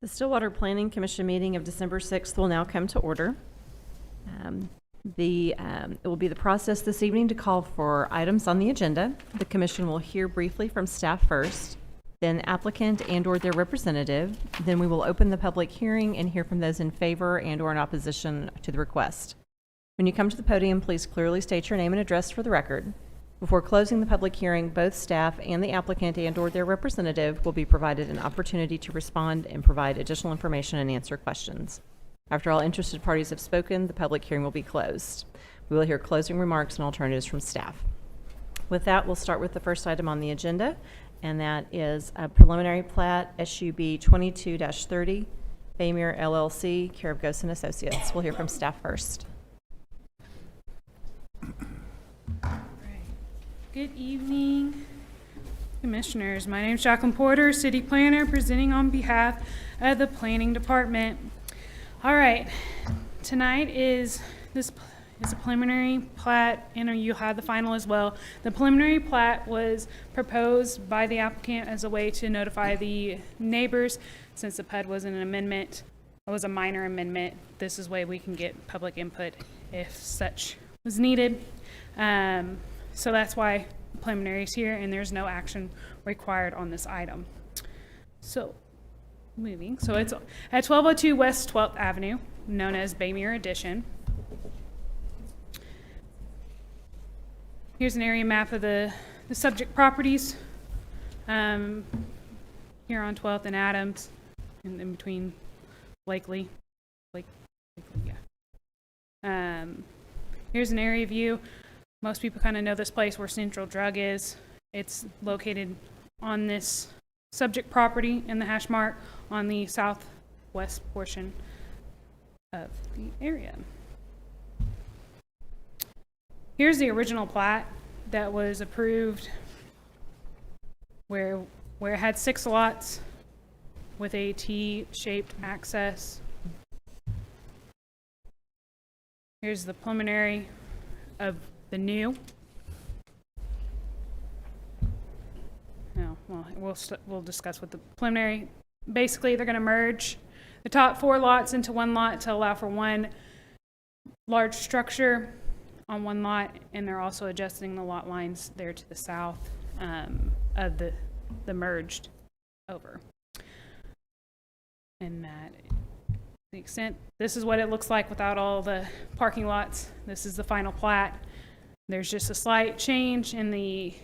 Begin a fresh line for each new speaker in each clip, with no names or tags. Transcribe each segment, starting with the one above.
Stillwater Planning Commission meeting of December 6th will now come to order. It will be the process this evening to call for items on the agenda. The commission will hear briefly from staff first, then applicant and/or their representative. Then we will open the public hearing and hear from those in favor and/or in opposition to the request. When you come to the podium, please clearly state your name and address for the record. Before closing the public hearing, both staff and the applicant and/or their representative will be provided an opportunity to respond and provide additional information and answer questions. After all interested parties have spoken, the public hearing will be closed. We will hear closing remarks and alternatives from staff. With that, we'll start with the first item on the agenda, and that is a preliminary plat, SUB 22-30, Baymere LLC, care of Ghost & Associates. We'll hear from staff first.
Good evening, Commissioners. My name is Jacqueline Porter, City Planner, presenting on behalf of the Planning Department. All right, tonight is a preliminary plat, and you have the final as well. The preliminary plat was proposed by the applicant as a way to notify the neighbors, since the PUD wasn't an amendment. It was a minor amendment. This is a way we can get public input if such was needed. So that's why the preliminary is here, and there's no action required on this item. So it's at 1202 West 12th Avenue, known as Baymere Addition. Here's an area map of the subject properties here on 12th and Adams, and in between Blakely. Here's an area view. Most people kind of know this place where Central Drug is. It's located on this subject property in the hash mark on the southwest portion of the area. Here's the original plat that was approved where it had 6 lots with a T-shaped access. Here's the preliminary of the new. We'll discuss with the preliminary. Basically, they're going to merge the top 4 lots into one lot to allow for one large structure on one lot, and they're also adjusting the lot lines there to the south of the merged over. And that, to the extent, this is what it looks like without all the parking lots. This is the final plat. There's just a slight change in the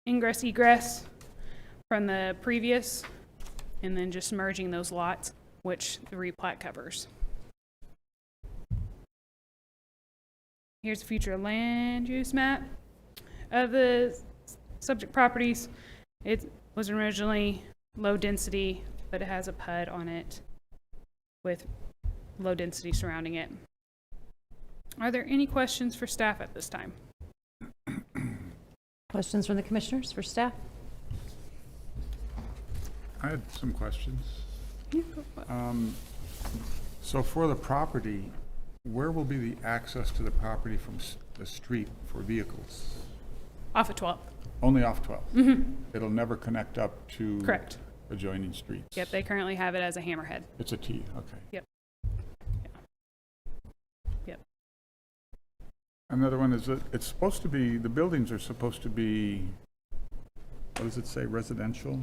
ingress egress from the previous, and then just merging those lots, which the replat covers. Here's a future land use map of the subject properties. It was originally low density, but it has a PUD on it with low density surrounding it. Are there any questions for staff at this time?
Questions from the commissioners for staff?
I had some questions.
Yeah, go for it.
So for the property, where will be the access to the property from the street for vehicles?
Off of 12th.
Only off 12?
Mm-hmm.
It'll never connect up to
Correct.
adjoining streets?
Yep, they currently have it as a hammerhead.
It's a T, okay.
Yep. Yep.
Another one is that it's supposed to be, the buildings are supposed to be, what does it say, residential?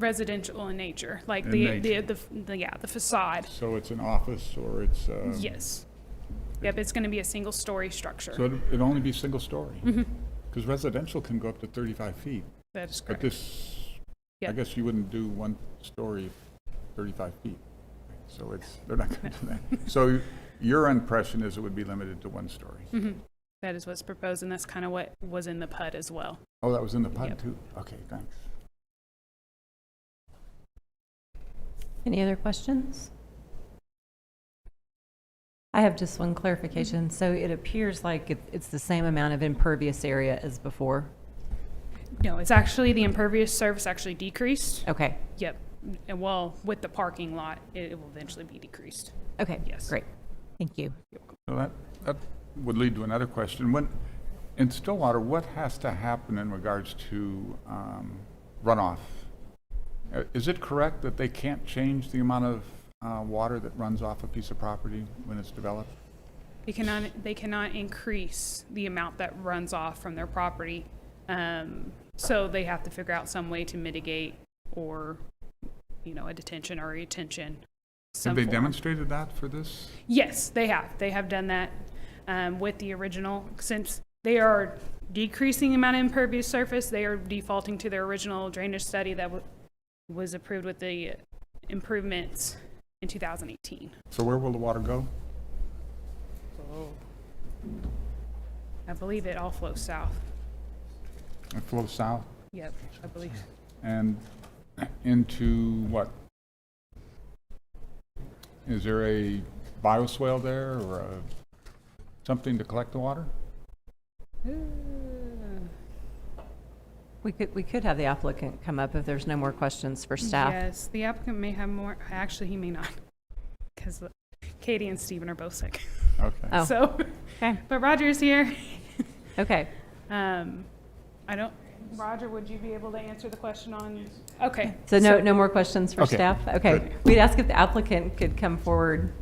Residential in nature, like
In
the facade.
So it's an office or it's...
Yes. Yep, it's going to be a single story structure.
So it'd only be single story?
Mm-hmm.
Because residential can go up to 35 feet.
That is
But
correct.
this,
Yep.
I guess you wouldn't do one story 35 feet. So they're not going to do that. So your impression is it would be limited to one story?
Mm-hmm. That is what's proposed, and that's kind of what was in the PUD as well.
Oh, that was in the PUD
Yep.
too? Okay, thanks.
Any other questions? I have just one clarification. So it appears like it's the same amount of impervious area as before.
No, it's actually the impervious surface actually decreased.
Okay.
Yep. And well, with the parking lot, it will eventually be decreased.
Okay.
Yes.
Great. Thank you.
So that would lead to another question. In Stillwater, what has to happen in regards to runoff Is it correct that they can't change the amount of water that runs off a piece of property when it's developed?
They cannot increase the amount that runs off from their property. So they have to figure out some way to mitigate, or, a detention or a retention.
Have they demonstrated that for this?
Yes, they have. They have done that with the original. Since they are decreasing the amount of impervious surface, they are defaulting to their original drainage study that was approved with the improvements in 2018.
So where will the water go?
I believe it all flows south.
It flows south
Yep, I believe.
and into what? Is there a bioswale there or something to collect the water?
We could have the applicant come up if there's no more questions for staff.
Yes, the applicant may have more. Actually, he may not, because Katie and Stephen are both sick.
Okay.
Oh,
So,
okay,
but Roger's here.
okay.
I don't. Roger, would you be able to answer the question on? Okay.
So no more questions for
Okay,
staff? Okay.
good.
We'd ask if the applicant could come forward,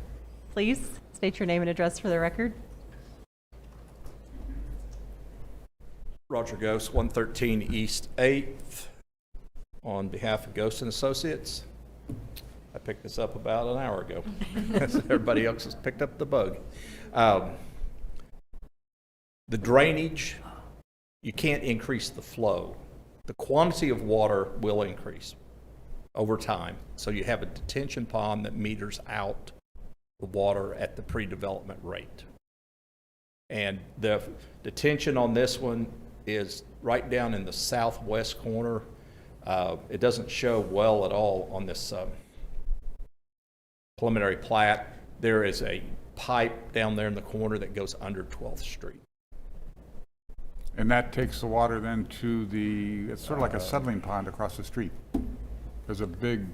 please. State your name and address for the record.
Roger Ghost, 113 East 8th, on behalf of Ghost and Associates. I picked this up about an hour ago. Everybody else has picked up the bug. The drainage, you can't increase the flow. The quantity of water will increase over time. So you have a detention pond that meters out the water at the pre-development rate. And the detention on this one is right down in the southwest corner. It doesn't show well at all on this preliminary plat. There is a pipe down there in the corner that goes under 12th Street.
And that takes the water then to it's sort of like a settling pond across the street. There's a big,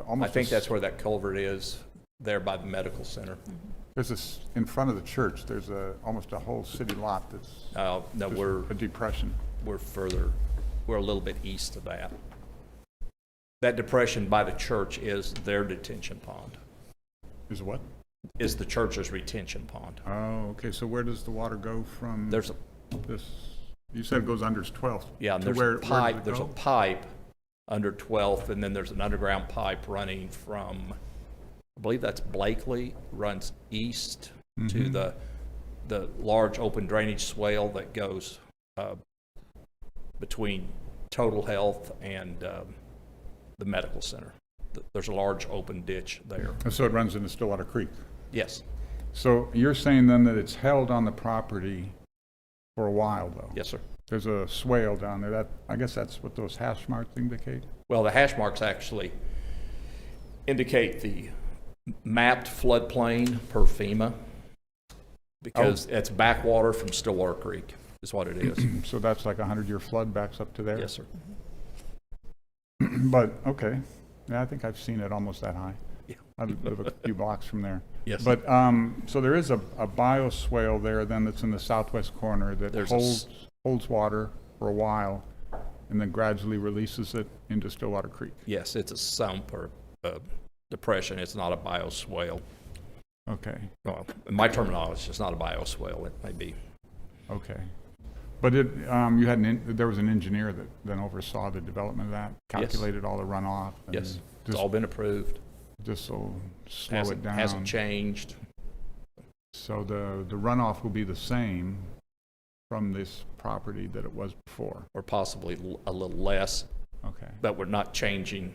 almost.
I think that's where that culvert is, there by the medical center.
There's this, in front of the church, there's almost a whole city lot that's
No,
just
we're
a depression.
we're a little bit east of that. That depression by the church is their detention pond,
Is what?
is the church's retention pond.
Oh, okay, so where does the water go from
There's
this? You said it goes under 12th.
Yeah, and
To
there's
where
a
does
pipe,
it
there's a
go?
pipe under 12th, and then there's an underground pipe running from, I believe that's Blakely, runs east to the large open drainage swale that goes between Total Health and the medical center. There's a large open ditch there.
And so it runs into Stillwater Creek.
Yes,
So you're saying then that it's held on the property for a while, though?
yes, sir.
There's a swale down there. I guess that's what those hash marks indicate?
Well, the hash marks actually indicate the mapped floodplain per FEMA, because it's backwater from Stillwater Creek is what it is.
So that's like a 100-year flood backs up to there?
Yes, sir.
But, okay. Yeah, I think I've seen it almost that high.
Yeah.
I live a few blocks from there.
Yes.
But, so there is a bioswale there then that's in the southwest corner that
There's
holds water for a while and then gradually releases it into Stillwater Creek.
Yes, it's a sump or depression. It's not a bioswale.
Okay,
Well, in my terminology, it's not a bioswale. It may be.
okay. But you had there was an engineer that then oversaw the development of that, calculated all the runoff? and
Yes, it's
just-
all been approved.
Just so slow it down.
Hasn't changed.
So the runoff will be the same from this property that it was before?
Or possibly a little less,
Okay,
but we're not changing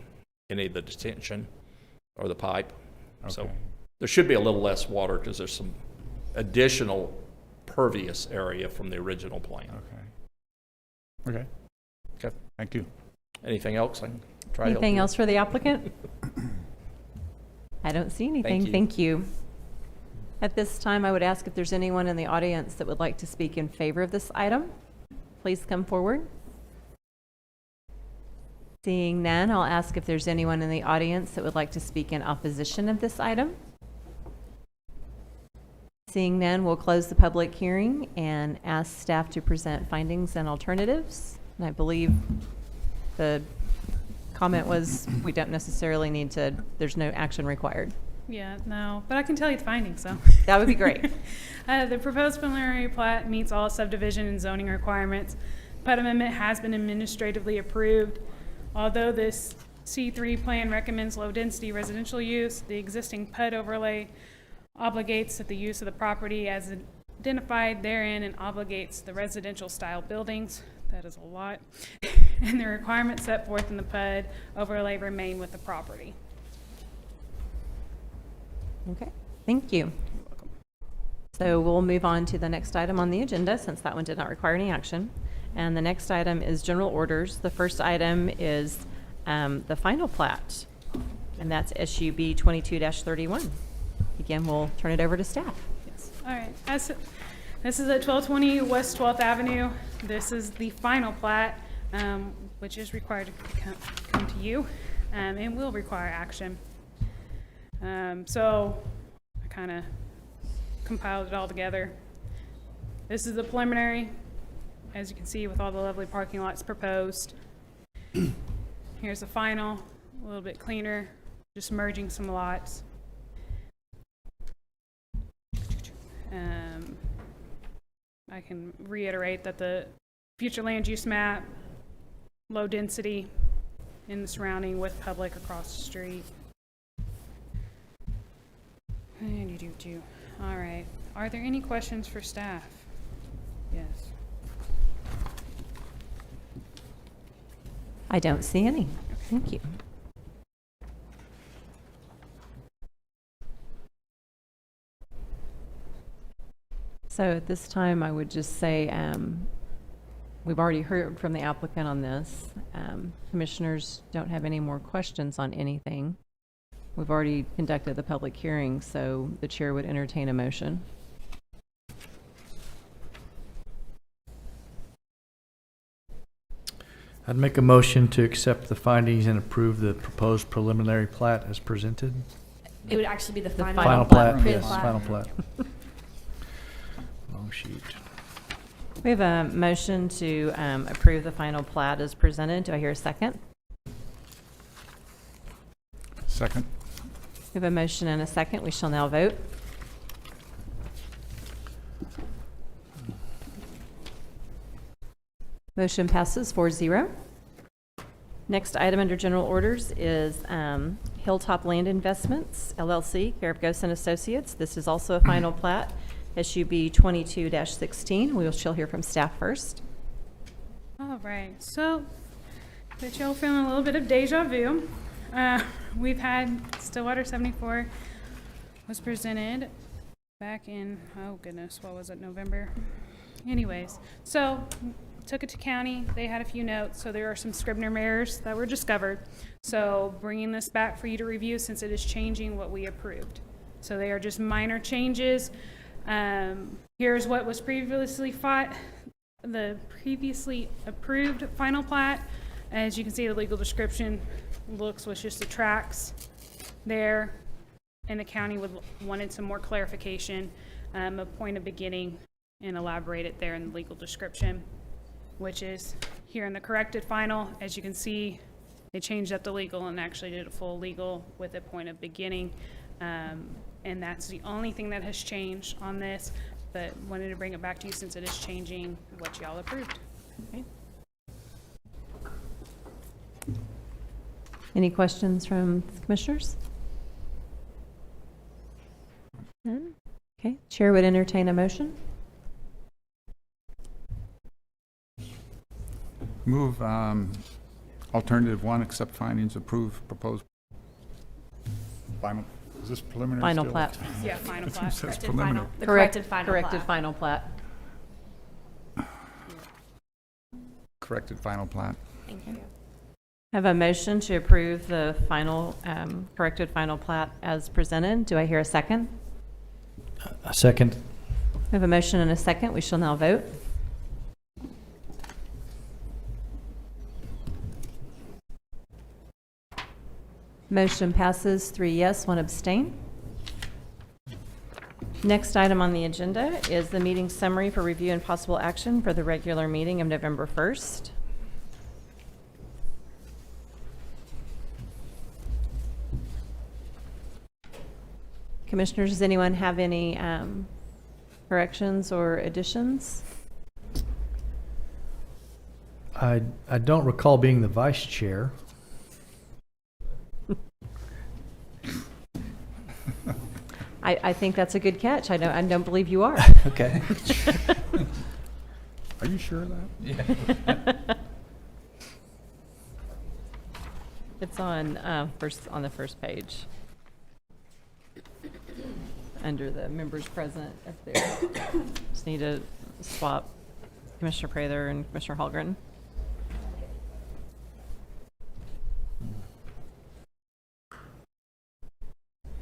any of the detention or the pipe. So
okay.
there should be a little less water because there's some additional pervious area from the original plan.
Okay.
Okay.
Thank you.
Anything else I can try to help
Anything
you?
else for the applicant? I don't see anything.
you.
Thank you. At this time, I would ask if there's anyone in the audience that would like to speak in favor of this item. Please come forward. Seeing none, I'll ask if there's anyone in the audience that would like to speak in opposition of this item. Seeing none, we'll close the public hearing and ask staff to present findings and alternatives. And I believe the comment was we don't necessarily need to, there's no action required.
Yeah, no, but I can tell you the findings, so.
That would be great.
The proposed preliminary plat meets all subdivision and zoning requirements. PUD amendment has been administratively approved. Although this C3 plan recommends low-density residential use, the existing PUD overlay obligates that the use of the property as identified therein and obligates the residential style buildings. That is a lot. And the requirements set forth in the PUD overlay remain with the property.
Okay, thank you. So we'll move on to the next item on the agenda, since that one did not require any action. And the next item is general orders. The first item is the final plat, and that's SUB 22-31. Again, we'll turn it over to staff.
Yes. All right. This is at 1220 West 12th Avenue. This is the final plat, which is required to come to you, and will require action. So I kind of compiled it all together. This is the preliminary, as you can see, with all the lovely parking lots proposed. Here's the final, a little bit cleaner, just merging some lots. I can reiterate that the future land use map, low density in the surrounding with public across the street. And you do. All right. Are there any questions for staff? Yes.
I don't see any. Thank you. So at this time, I would just say we've already heard from the applicant on this. Commissioners don't have any more questions on anything. We've already conducted the public hearing, so the chair would entertain a motion.
I'd make a motion to accept the findings and approve the proposed preliminary plat as presented.
It would actually be the final.
final
Final
plat.
plat, yes,
Plat.
final plat. Long sheet.
We have a motion to approve the final plat as presented. Do I hear a second?
Second?
We have a motion and a second. We shall now vote. Motion passes 4-0. Next item under general orders is Hilltop Land Investments, LLC, care of Ghost and Associates. This is also a final plat, SUB 22-16. We shall hear from staff first.
All right. So, that y'all feeling a little bit of deja vu. We've had Stillwater 74 was presented back in, oh goodness, what was it, November? Anyways, so took it to county. They had a few notes, so there are some Scribner errors that were discovered. So bringing this back for you to review since it is changing what we approved. So they are just minor changes. Here's what was previously the previously approved final plat. As you can see, the legal description looks was just the tracks there, and the county wanted some more clarification, a point of beginning, and elaborate it there in the legal description, which is here in the corrected final. As you can see, they changed up the legal and actually did a full legal with a point of beginning, and that's the only thing that has changed on this, but wanted to bring it back to you since it is changing what y'all approved.
Okay. Any questions from the commissioners? None? Okay, chair would entertain a motion.
Move alternative one, accept findings, approve proposed final, is this preliminary
Final
still?
plat.
Yeah, final plat.
Says
Corrected
preliminary.
final. The corrected final
Corrected
plat.
final plat.
Corrected final plat.
Thank you.
Have a motion to approve the final, corrected final plat as presented. Do I hear a second?
A second.
We have a motion and a second. We shall now vote. Motion passes 3 yes, 1 abstain. Next item on the agenda is the meeting summary for review and possible action for the regular meeting of November 1st. Commissioners, does anyone have any corrections or additions?
I don't recall being the vice chair.
I think that's a good catch. I don't believe you are.
Okay.
Are you sure of that?
It's on the first page. Under the members present up there. Just need to swap Commissioner Prather and Commissioner Hallgren.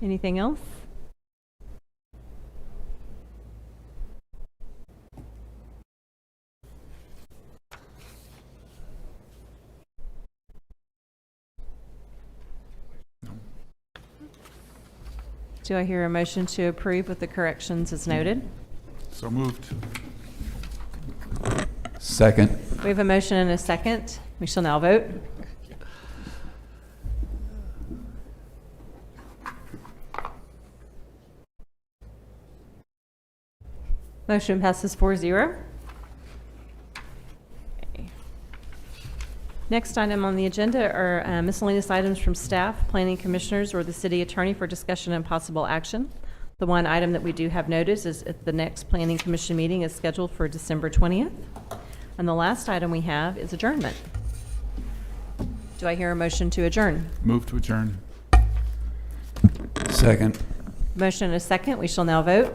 Anything else? Do I hear a motion to approve with the corrections as noted?
So moved.
Second.
We have a motion and a second. We shall now vote. Motion passes 4-0. Okay. Next item on the agenda are miscellaneous items from staff, planning commissioners, or the city attorney for discussion and possible action. The one item that we do have notice is at the next planning commission meeting is scheduled for December 20th. And the last item we have is adjournment. Do I hear a motion to adjourn?
Move to adjourn.
Second.
Motion and a second. We shall now vote.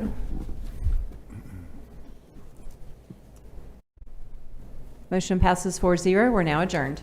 Motion passes 4-0. We're now adjourned.